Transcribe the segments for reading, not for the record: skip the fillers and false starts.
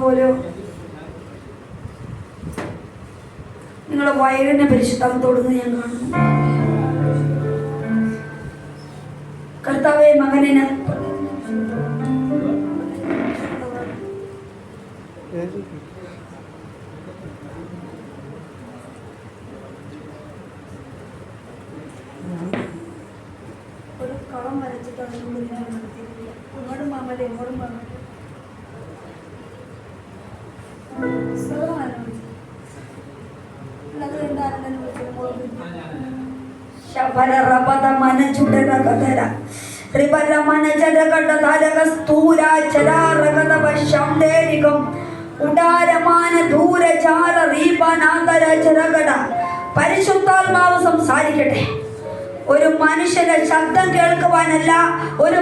പോലെയോ? നിങ്ങളുടെ വയറിനെ പരിശുദ്ധാത്മാവോടുന്ന് ഞാൻ കാണുന്നു. കർത്താവേ, മകനെ ഒരു കളം വരച്ചിട്ടാണ് അങ്ങോട്ടും മാമല്ലേ ഇങ്ങോട്ടും മാമല്ലേ പരിശുദ്ധാത്മാവ് സംസാരിക്കട്ടെ. ഒരു മനുഷ്യന്റെ ശബ്ദം കേൾക്കുവാനല്ല, ഒരു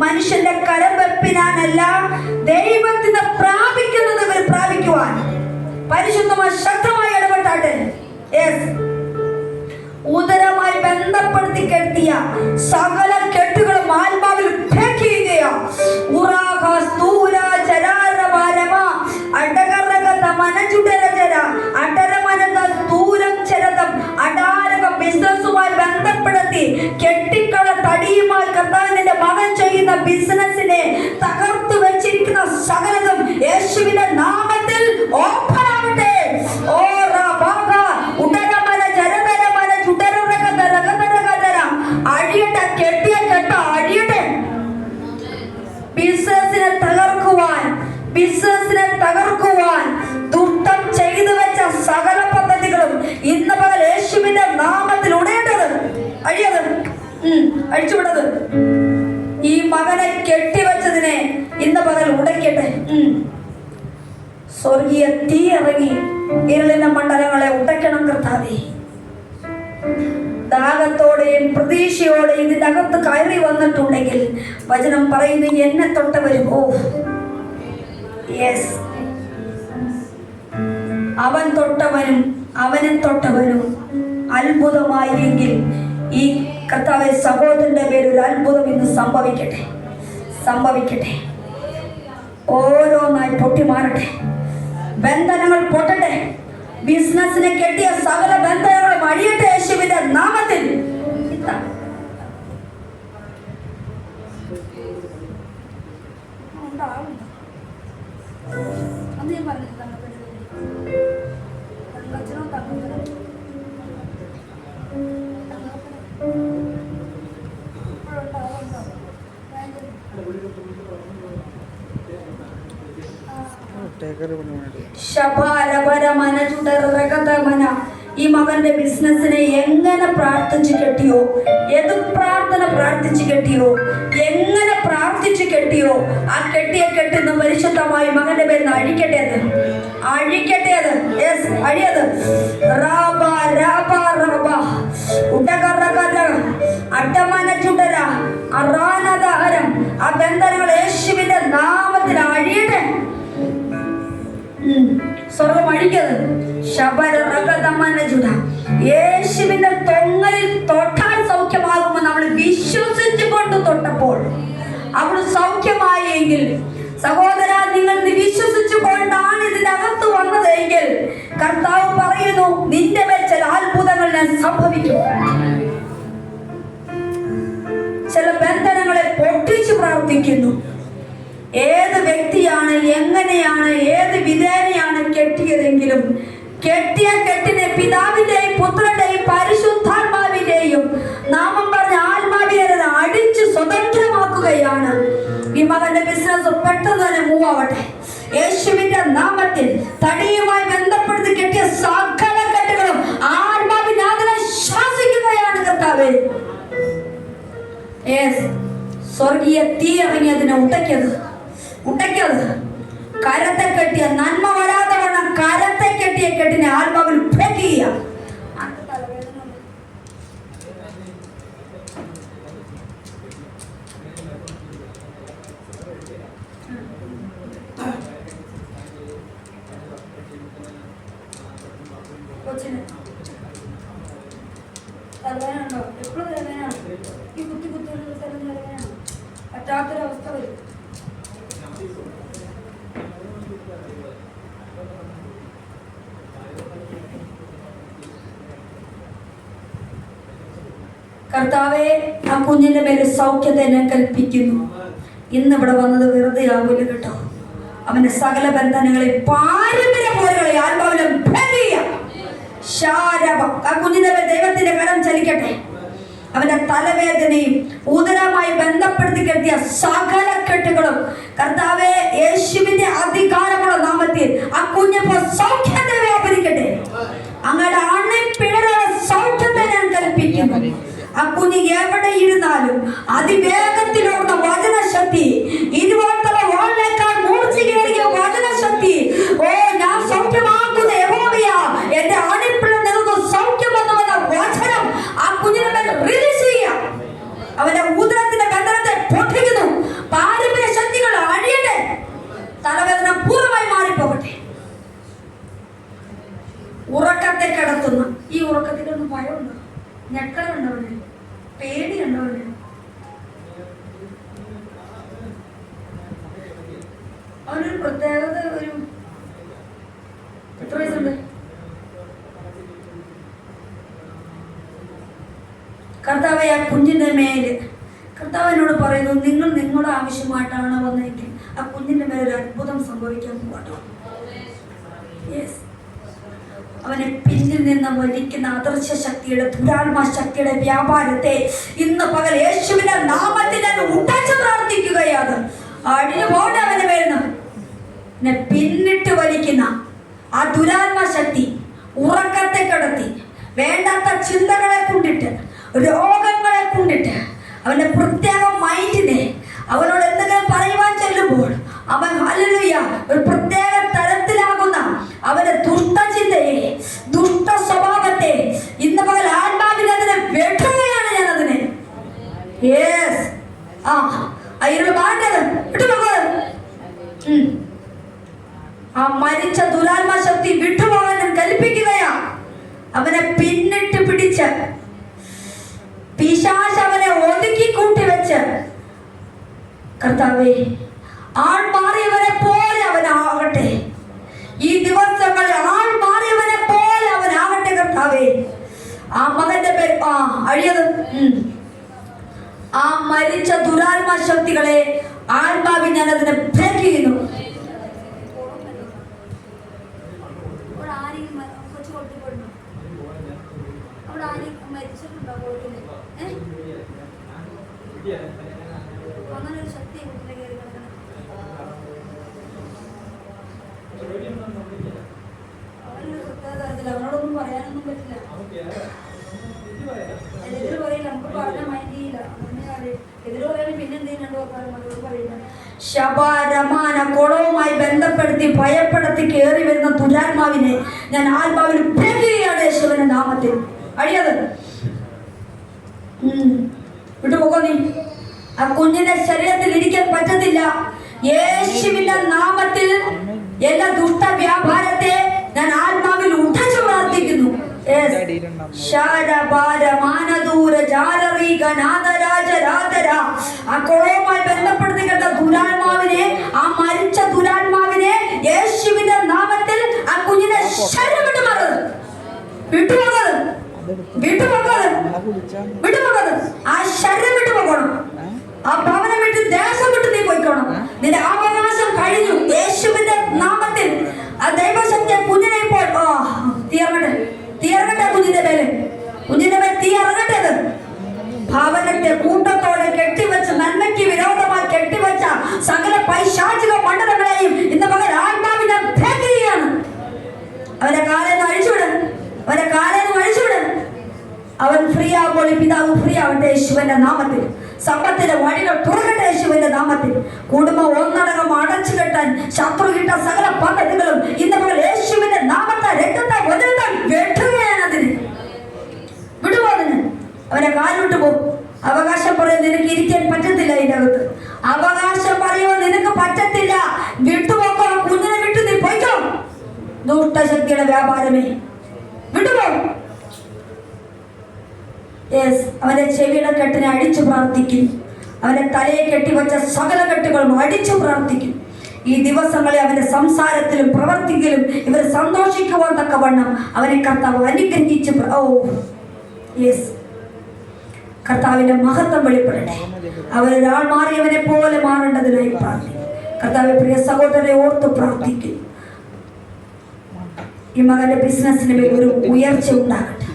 മനുഷ്യന്റെ കരം വെപ്പിനാനല്ല, ദൈവത്തിന് പ്രാപിക്കുന്നത് ഇവർ പ്രാപിക്കുവാൻ പരിശുദ്ധമായി ശക്തമായി ഇടപെട്ടാട്ടെ. ഉദരമായി ബന്ധപ്പെടുത്തി കെട്ടിയ സകല കെട്ടുകളും ആത്മാവിൽ ബിസിനസ്സുമായി ബന്ധപ്പെടുത്തി കെട്ടിക്കള തടിയുമായി കർത്താവിന്റെ മകൻ ചെയ്യുന്ന ബിസിനസിനെ തകർത്തു വെച്ചിരിക്കുന്ന സകലതും യേശുവിന്റെ നാമത്തിൽ ഓപ്പൺ ആവട്ടെ. അഴിയട്ടെ, കെട്ടിയ കെട്ട അഴിയട്ടെ. ബിസിനസിനെ തകർക്കുവാൻ ദുഷ്ടം ചെയ്തു വെച്ച സകല പദ്ധതികളും ഇന്ന് പകൽ യേശുവിന്റെ നാമത്തിൽ ഉടയേണ്ടത്, അഴിയത്, അഴിച്ചുവിടത്. ഈ മകനെ കെട്ടിവെച്ചതിനെ ഇന്ന് പകൽ ഉടയ്ക്കട്ടെ. സ്വർഗീയ തീ ഇറങ്ങി ഇരുളിന്റെ മണ്ഡലങ്ങളെ ഉടയ്ക്കണം കർത്താവേ. ദാഹത്തോടെയും പ്രതീക്ഷയോടെയും ഇതിന്റെ അകത്ത് കയറി വന്നിട്ടുണ്ടെങ്കിൽ വചനം പറയുന്നു, എന്നെ തൊട്ടവരും അവൻ തൊട്ടവനും അവനെ തൊട്ടവനും അത്ഭുതമായെങ്കിൽ ഈ കർത്താവെ സഹോദരന്റെ പേരിൽ അത്ഭുതം ഇന്ന് സംഭവിക്കട്ടെ. ഓരോന്നായി പൊട്ടി മാറട്ടെ. ബന്ധനങ്ങൾ പൊട്ടട്ടെ. ബിസിനസിനെ കെട്ടിയ സകല ബന്ധനങ്ങളും അഴിയട്ടെ യേശുവിന്റെ നാമത്തിൽ. ഈ മകന്റെ ബിസിനസിനെ എങ്ങനെ പ്രാർത്ഥിച്ചു കെട്ടിയോ, ഏത് പ്രാർത്ഥന പ്രാർത്ഥിച്ചു കെട്ടിയോ, എങ്ങനെ പ്രാർത്ഥിച്ചു കെട്ടിയോ, ആ കെട്ടിയ കെട്ടുന്ന പരിശുദ്ധമായി മകന്റെ പേരിൽ അഴിക്കട്ടെ. അത് അഴിയത്. ആ ബന്ധനങ്ങൾ യേശുവിന്റെ നാമത്തിൽ അഴിയട്ടെ. സ്വർഗം അഴിക്കത്. യേശുവിന്റെ തൊങ്ങലിൽ തൊട്ടാൽ സൗഖ്യമാകുമെന്ന് നമ്മൾ വിശ്വസിച്ചുകൊണ്ട് തൊട്ടപ്പോൾ അവൾ സൗഖ്യമായെങ്കിൽ, സഹോദര, നിങ്ങൾ വിശ്വസിച്ചുകൊണ്ടാണ് ഇതിന്റെ അകത്ത് വന്നതെങ്കിൽ കർത്താവ് പറയുന്നു, നിന്റെ മേൽ ചില അത്ഭുതങ്ങൾ ഞാൻ സംഭവിക്കും. ചില ബന്ധനങ്ങളെ പൊട്ടിച്ചു പ്രാർത്ഥിക്കുന്നു. ഏത് വ്യക്തിയാണ്, എങ്ങനെയാണ്, ഏത് വിധേനയാണ് കെട്ടിയതെങ്കിലും കെട്ടിയ കെട്ടിനെ പിതാവിന്റെയും പുത്രന്റെയും പരിശുദ്ധാത്മാവിന്റെയും നാമം പറഞ്ഞ ആത്മാവിനെ അടിച്ച് സ്വതന്ത്രമാക്കുകയാണ്. ഈ മകന്റെ ബിസിനസ് പെട്ടെന്ന് തന്നെ മൂവ് ആവട്ടെ യേശുവിന്റെ നാമത്തിൽ. തടിയുമായി ബന്ധപ്പെടുത്തി കെട്ടിയ സകല കെട്ടുകളും ആത്മാവിനാഥനെ ശ്വാസിക്കുകയാണ് കർത്താവേ. സ്വർഗീയ തീ ഇറങ്ങി അതിനെ ഉടയ്ക്കത്. കരത്തെ കെട്ടിയ, നന്മ വരാതെ വണ്ണം കരത്തെ കെട്ടിയ കെട്ടിനെ ആത്മാവിൽ ബ്രേക്ക് ചെയ്യുക. തലവേദന എപ്പോഴും തലവേദനയാണ്. ഈ കുത്തി തലവേദനയാണ്. പറ്റാത്തൊരവസ്ഥ വരും. കർത്താവെ, ആ കുഞ്ഞിന്റെ മേൽ സൗഖ്യത്തെ ഞാൻ കൽപ്പിക്കുന്നു. ഇന്നിവിടെ വന്നത് വെറുതെ ആവില്ല കേട്ടോ. അവന്റെ സകല ബന്ധനങ്ങളെ പാരമ്പര്യ പോലുകളെ ആത്മാവിലും ആ കുഞ്ഞിന്റെ മേൽ ദൈവത്തിന്റെ കരം ചലിക്കട്ടെ. അവന്റെ തലവേദനയും ഉദരമായി ബന്ധപ്പെടുത്തി കെട്ടിയ സകല കെട്ടുകളും കർത്താവെ യേശുവിന്റെ അധികാരമുള്ള നാമത്തിൽ ആ കുഞ്ഞിപ്പോ സൗഖ്യത്തെ വ്യാപരിക്കട്ടെ. അങ്ങയുടെ അണിപ്പിഴകളുടെ സൗഖ്യത്തെ ഞാൻ കൽപ്പിക്കുന്നു. ആ കുഞ്ഞ് എവിടെ ഇരുന്നാലും അതിവേഗത്തിലുള്ള വചനശക്തി, ഇരുപത്തല വാളിനേക്കാൾ മൂർച്ചയേറിയ വചനശക്തി, ഓ ഞാൻ സൗഖ്യമാക്കുന്ന യഹോവയാ, എന്റെ അണിപ്പിഴ നിനക്ക് സൗഖ്യമെന്നുവെന്ന വചനം ആ കുഞ്ഞിനെ മേൽ റിലീസ് ചെയ്യാം. അവന്റെ ഉദരത്തിന്റെ ബന്ധനത്തെ പൊട്ടിക്കുന്നു. പാരമ്പര്യ ശക്തികൾ അഴിയട്ടെ. തലവേദന പൂർണ്ണമായി മാറിപ്പോകട്ടെ. ഉറക്കത്തെ കിടത്തുന്ന ഈ ഉറക്കത്തിലൊന്നും ഭയമുണ്ടോ? ഞെട്ടലുണ്ടവന്, പേടിയുണ്ടവന്. അവനൊരു പ്രത്യേകത, ഒരു എത്ര വയസ്സുണ്ട്? കർത്താവെ, ആ കുഞ്ഞിന്റെ മേല് കർത്താവിനോട് പറയുന്നു, നിങ്ങൾ നിങ്ങളുടെ ആവശ്യമായിട്ടാണ് വന്നെങ്കിൽ ആ കുഞ്ഞിന്റെ മേലെ ഒരു അത്ഭുതം സംഭവിക്കാൻ പോകട്ടോ. യെസ്, അവനെ പിന്നിൽ നിന്ന് വലിക്കുന്ന അദൃശ്യ ശക്തിയുടെ, ദുരാത്മ ശക്തിയുടെ വ്യാപാരത്തെ ഇന്ന് പകൽ യേശുവിന്റെ നാമത്തിൽ ഉടച്ചു പ്രാർത്ഥിക്കുകയാണ്. അടിഞ്ഞു പോട്ടെ അവന് വരുന്ന പിന്നിട്ട് വലിക്കുന്ന ആ ദുരാത്മ ശക്തി ഉറക്കത്തെ കടത്തി വേണ്ടാത്ത ചിന്തകളെ കൊണ്ടിട്ട്, രോഗങ്ങളെ കൊണ്ടിട്ട്, അവന്റെ പ്രത്യേക മൈൻഡിനെ അവനോട് എന്തെങ്കിലും പറയുവാൻ ചെല്ലുമ്പോൾ അവൻ ഹല്ലേലൂയ ഒരു പ്രത്യേക തരത്തിലാകുന്ന അവന്റെ ദുഷ്ടചിന്തയെ, ദുഷ്ട സ്വഭാവത്തെ ഇന്ന് പകൽ ആത്മാവിനെ വെട്ടുകയാണ് ഞാൻ അതിനെ. യെസ്, ആ മരിച്ച ദുരാത്മ ശക്തി വിട്ടുപോകാൻ ഞാൻ കൽപ്പിക്കുകയാ. അവനെ പിന്നിട്ട് പിടിച്ച് പിശാച് അവനെ ഒതുക്കി കൂട്ടി വെച്ച് കർത്താവേ, ആൾ മാറിയവനെ പോലെ അവനാകട്ടെ. ഈ ദിവസങ്ങളിൽ ആൾ മാറിയവനെ പോലെ അവനാകട്ടെ കർത്താവേ. ആ മകന്റെ പേര് അഴിയത്, ആ മരിച്ച ദുരാത്മ ശക്തികളെ ആത്മാവിൽ ഞാൻ അതിനെ ബ്രേക്ക് ചെയ്യുന്നു. അങ്ങനെ ഒരു ശക്തി അവനോടൊന്നും പറയാനൊന്നും പറ്റില്ല. എതിര് പറയില്ല, നമുക്ക് പറഞ്ഞ മൈൻഡ് ചെയ്യില്ല. എതിര് പറയാനും പിന്നെന്തെങ്കിലും ശബാരമാന കുളവുമായി ബന്ധപ്പെടുത്തി ഭയപ്പെടുത്തി കയറി വരുന്ന ദുരാത്മാവിനെ ഞാൻ ആത്മാവിൽ ബ്രേക്കുകയാണ് യേശുവിന്റെ നാമത്തിൽ. അഴിയത് വിട്ടുപോകോ നീ. ആ കുഞ്ഞിന്റെ ശരീരത്തിൽ ഇരിക്കാൻ പറ്റത്തില്ല. യേശുവിന്റെ നാമത്തിൽ എല്ലാ ദുഷ്ട വ്യാപാരത്തെ ഞാൻ ആത്മാവിൽ ഉടച്ചു പ്രാർത്ഥിക്കുന്നു. ആ കുളവുമായി ബന്ധപ്പെടുത്തി കേട്ട ദുരാത്മാവിനെ, ആ മരിച്ച ദുരാത്മാവിനെ യേശുവിന്റെ നാമത്തിൽ ആ കുഞ്ഞിനെ ശരീരം വിട്ടുപോകരുത്, വിട്ടുപോകരുത്. ആ ശരീരം വിട്ടുപോകണം. ആ ഭവനം വിട്ട്, ദേശം വിട്ട് നീ പോയിക്കോണം. നിന്റെ അവകാശം കഴിഞ്ഞു. യേശുവിന്റെ നാമത്തിൽ ആ ദൈവശക്തി കുഞ്ഞിനെ ഇപ്പോൾ തീർക്കട്ടെ. കുഞ്ഞിന്റെ മേൽ തീ ഇറങ്ങട്ടെ. ഭവനത്തെ കൂട്ടത്തോടെ കെട്ടിവെച്ച്, നന്മയ്ക്ക് വിരോധമായി കെട്ടിവെച്ച സകല പൈശാചിക മണ്ഡലങ്ങളെയും ഇന്ന് പകൽ ആത്മാവിനെ ബ്രേക്ക് ചെയ്യാണ്. അവന്റെ കാലേന്ന് അഴിച്ചുവിട്, അവന്റെ കാലേന്ന് അഴിച്ചുവിട്. അവൻ ഫ്രീ ആകുമ്പോൾ പിതാവ് ഫ്രീ ആവട്ടെ യേശുവിന്റെ നാമത്തിൽ. സമ്പത്തിന്റെ വഴികൾ തുറക്കട്ടെ യേശുവിന്റെ നാമത്തിൽ. കുടുംബം ഒന്നടങ്കം അടച്ചു കെട്ടാൻ ശത്രു കിട്ട സകല പദ്ധതികളും ഇന്ന് പകൽ യേശുവിന്റെ നാമത്തെ, രക്തത്തെ, വചനത്താൽ വെട്ടുകയാണ്. അതിന് വിട്ടുപോകുന്നു. അവനെ കാലുവിട്ടു പോകും. അവകാശം പറയാൻ നിനക്ക് ഇരിക്കാൻ പറ്റത്തില്ല. അതിൻ്റെ അകത്ത് അവകാശം പറയുമോ നിനക്ക് പറ്റത്തില്ല. വിട്ടുപോക്കോ. കുഞ്ഞിനെ വിട്ടു നീ പോയിക്കോ. ദുഷ്ടശക്തിയുടെ വ്യാപാരമേ വിട്ടുപോകും. അവന്റെ ചെവിയുടെ കെട്ടിനെ അടിച്ചു പ്രാർത്ഥിക്കും. അവന്റെ തലയെ കെട്ടിവെച്ച സകല കെട്ടുകളും അടിച്ചു പ്രാർത്ഥിക്കും. ഈ ദിവസങ്ങളിൽ അവന്റെ സംസാരത്തിലും പ്രവർത്തിക്കലും ഇവർ സന്തോഷിക്കുവാൻ തക്കവണ്ണം അവനെ കർത്താവ് അനുഗ്രഹിച്ച് കർത്താവിന്റെ മഹത്വം വെളിപ്പെടട്ടെ. അവരൊരാൾ മാറിയവനെ പോലെ മാറേണ്ടതിനായി പ്രാർത്ഥിക്കും. കർത്താവ് പ്രിയ സഹോദരനെ ഓർത്ത് പ്രാർത്ഥിക്കും. ഈ മകന്റെ ബിസിനസ്സിന് മേൽ ഒരു ഉയർച്ച ഉണ്ടാകട്ടെ,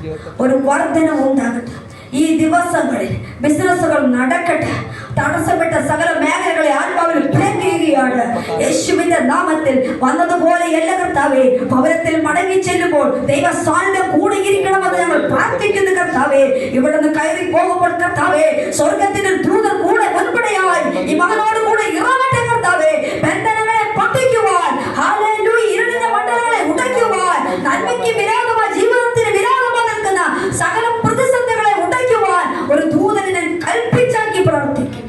ഒരു വർധന ഉണ്ടാകട്ടെ. ഈ ദിവസങ്ങളിൽ ബിസിനസ്സുകൾ നടക്കട്ടെ. തടസ്സപ്പെട്ട സകല മേഖലകളെ ആത്മാവിൽ പിളയ്ക്കുകയാണ് യേശുവിന്റെ നാമത്തിൽ. വന്നതുപോലെ എല്ലാ കർത്താവേ ഭവനത്തിൽ മടങ്ങി ചെല്ലുമ്പോൾ ദൈവ സാന്നിധ്യം കൂടെ ഇരിക്കണമെന്ന് ഞങ്ങൾ പ്രാർത്ഥിക്കുന്നു കർത്താവേ. ഇവിടെ നിന്ന് കയറി പോകുമ്പോൾ കർത്താവേ സ്വർഗത്തിന്റെ ദൂതൻ കൂടെ മുൻപടിയായി ഈ മകനോട് കൂടെ ഇറങ്ങട്ടെ കർത്താവേ. ബന്ധനങ്ങളെ പൊട്ടിക്കുവാൻ, ഹല്ലേലൂയ, ഇരുളിന്റെ മണ്ഡലങ്ങളെ ഉടയ്ക്കുവാൻ, നന്മയ്ക്ക് വിരോധമായി ജീവിതത്തിന് വിരോധമായി നിൽക്കുന്ന സകല പ്രതിസന്ധികളെ ഉടയ്ക്കുവാൻ ഒരു ദൂതനെ കൽപ്പിച്ചാക്കി പ്രവർത്തിക്കും.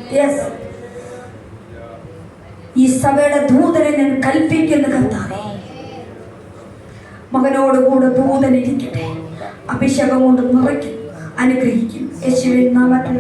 ഈ സഭയുടെ ദൂതനെ ഞാൻ കൽപ്പിക്കുന്ന കർത്താവേ, മകനോടുകൂടെ ദൂതൻ ഇരിക്കട്ടെ. അഭിഷേകം കൊണ്ട് നിറയ്ക്കും, അനുഗ്രഹിക്കും. യേശുവിൻ നാമത്തിൽ